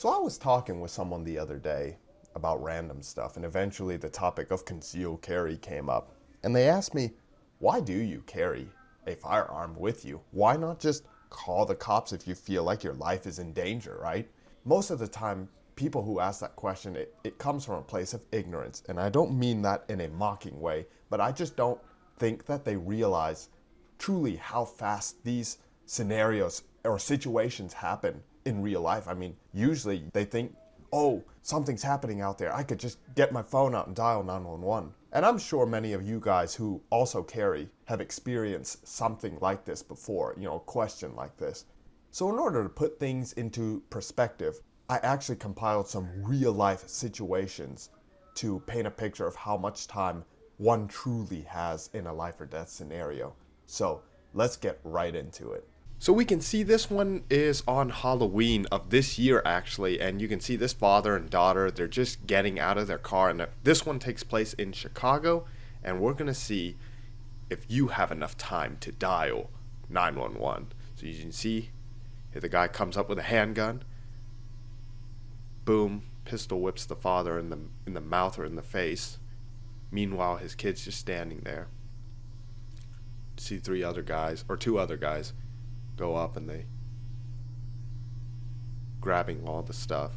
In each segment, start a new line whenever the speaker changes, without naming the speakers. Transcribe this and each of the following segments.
So I was talking with someone the other day about random stuff, and eventually the topic of concealed carry came up. And they asked me, why do you carry a firearm with you? Why not just call the cops if you feel like your life is in danger, right? Most of the time, people who ask that question, it comes from a place of ignorance. And I don't mean that in a mocking way, but I just don't think that they realize truly how fast these scenarios or situations happen in real life. I mean, usually they think, oh, something's happening out there. I could just get my phone out and dial 911. And I'm sure many of you guys who also carry have experienced something like this before, a question like this. So in order to put things into perspective, I actually compiled some real life situations to paint a picture of how much time one truly has in a life or death scenario. So let's get right into it. So we can see this one is on Halloween of this year actually, and you can see this father and daughter, they're just getting out of their car, and this one takes place in Chicago, and we're going to see if you have enough time to dial 911. So you can see here the guy comes up with a handgun, boom, pistol whips the father in the mouth or in the face. Meanwhile, his kid's just standing there. See two other guys go up and they grabbing all the stuff.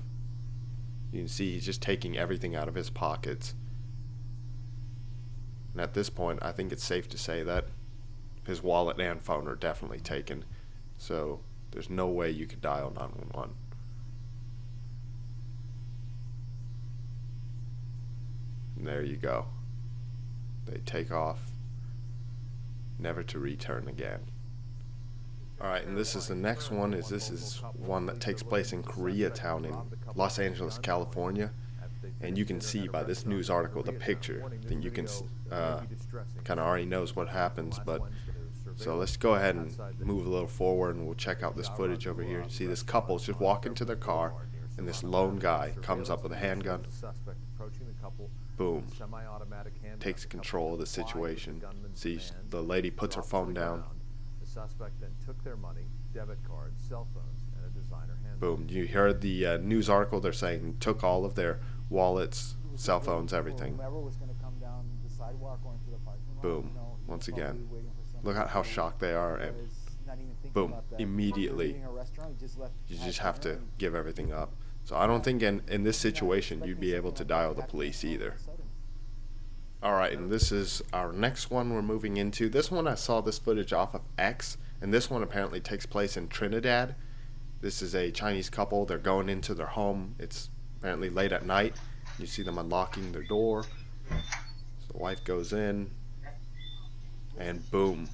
You can see he's just taking everything out of his pockets. And at this point, I think it's safe to say that his wallet and phone are definitely taken. So there's no way you could dial 911. And there you go. They take off, never to return again. Alright, and this is the next one. This is one that takes place in Koreatown in Los Angeles, California. And you can see by this news article, the picture, then you can kind of already knows what happens. But so let's go ahead and move a little forward, and we'll check out this footage over here. See this couple just walk into their car, and this lone guy comes up with a handgun. Boom. Takes control of the situation. See, the lady puts her phone down.
Suspect then took their money, debit cards, cell phones, and a designer handbag.
Boom. You heard the news article. They're saying took all of their wallets, cell phones, everything. Boom. Once again. Look at how shocked they are, and boom. Immediately. You just have to give everything up. So I don't think in this situation you'd be able to dial the police either. Alright, and this is our next one we're moving into. This one I saw this footage off of X, and this one apparently takes place in Trinidad. This is a Chinese couple. They're going into their home. It's apparently late at night. You see them unlocking their door. So the wife goes in, and boom.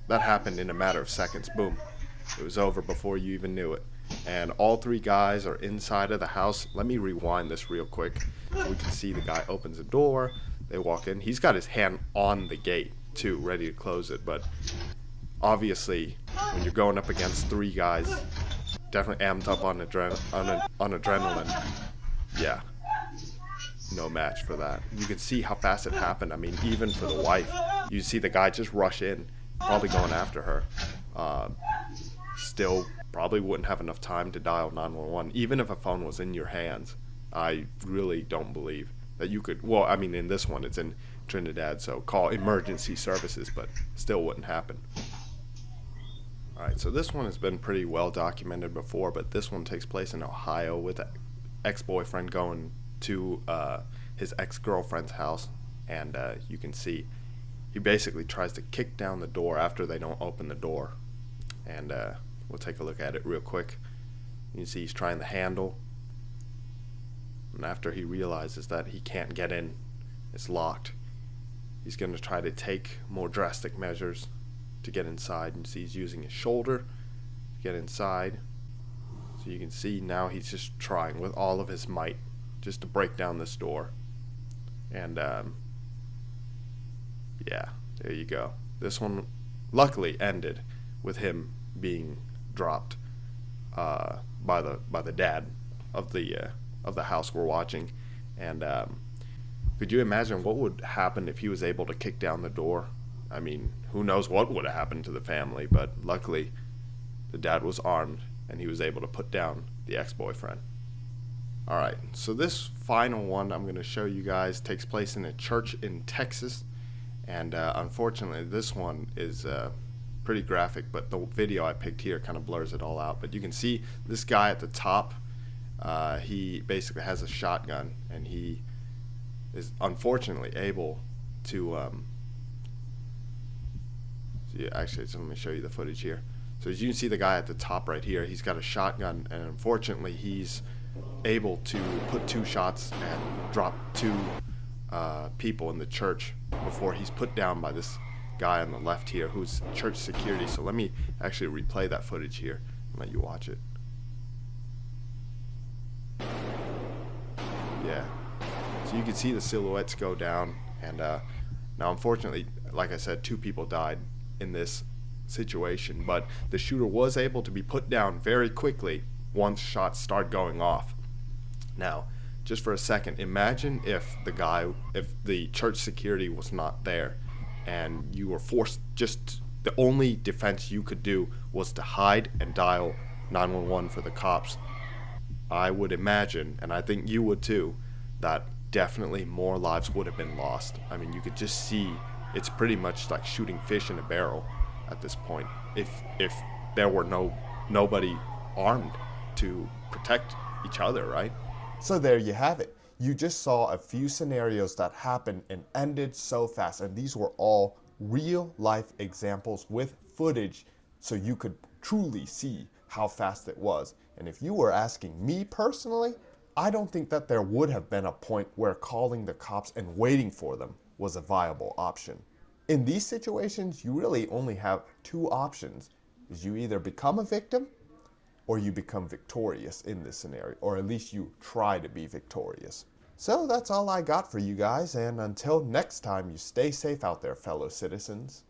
That happened in a matter of seconds. Boom. It was over before you even knew it. And all three guys are inside of the house. Let me rewind this real quick so we can see the guy opens the door. They walk in. He's got his hand on the gate too, ready to close it. But obviously, when you're going up against three guys, definitely amped up on adrenaline. Yeah, no match for that. You can see how fast it happened. I mean, even for the wife, you see the guy just rush in, probably going after her. Still probably wouldn't have enough time to dial 911, even if a phone was in your hands. I really don't believe that you could. Well, I mean, in this one, it's in Trinidad, so call emergency services, but still wouldn't happen. Alright, so this one has been pretty well documented before, but this one takes place in Ohio with an ex-boyfriend going to his ex-girlfriend's house, and you can see he basically tries to kick down the door after they don't open the door. And we'll take a look at it real quick. You can see he's trying the handle, and after he realizes that he can't get in, it's locked, he's going to try to take more drastic measures to get inside. You see he's using his shoulder to get inside. So you can see now he's just trying with all of his might just to break down this door. And yeah, there you go. This one luckily ended with him being dropped by the dad of the house we're watching. And could you imagine what would happen if he was able to kick down the door I mean, who knows what would have happened to the family, but luckily the dad was armed and he was able to put down the ex-boyfriend. Alright, so this final one I'm going to show you guys takes place in a church in Texas. And unfortunately, this one is pretty graphic, but the video I picked here kind of blurs it all out. But you can see this guy at the top, he basically has a shotgun, and he is unfortunately able to actually, so let me show you the footage here. So as you can see, the guy at the top right here, he's got a shotgun, and unfortunately he's able to put 2 shots and drop 2 people in the church before he's put down by this guy on the left here who's church security. So let me actually replay that footage here and let you watch it. Yeah, so you can see the silhouettes go down, and now unfortunately, like I said, 2 people died in this situation, but the shooter was able to be put down very quickly once shots start going off. Now, just for a second, imagine if the church security was not there and you were forced, just the only defense you could do was to hide and dial 911 for the cops. I would imagine, and I think you would too, that definitely more lives would have been lost. I mean, you could just see it's pretty much like shooting fish in a barrel at this point. If there were nobody armed to protect each other, right? So there you have it. You just saw a few scenarios that happened and ended so fast, and these were all real life examples with footage, so you could truly see how fast it was. And if you were asking me personally, I don't think that there would have been a point where calling the cops and waiting for them was a viable option. In these situations, you really only have 2 options. Is you either become a victim or you become victorious in this scenario, or at least you try to be victorious. So that's all I got for you guys, and until next time, you stay safe out there, fellow citizens.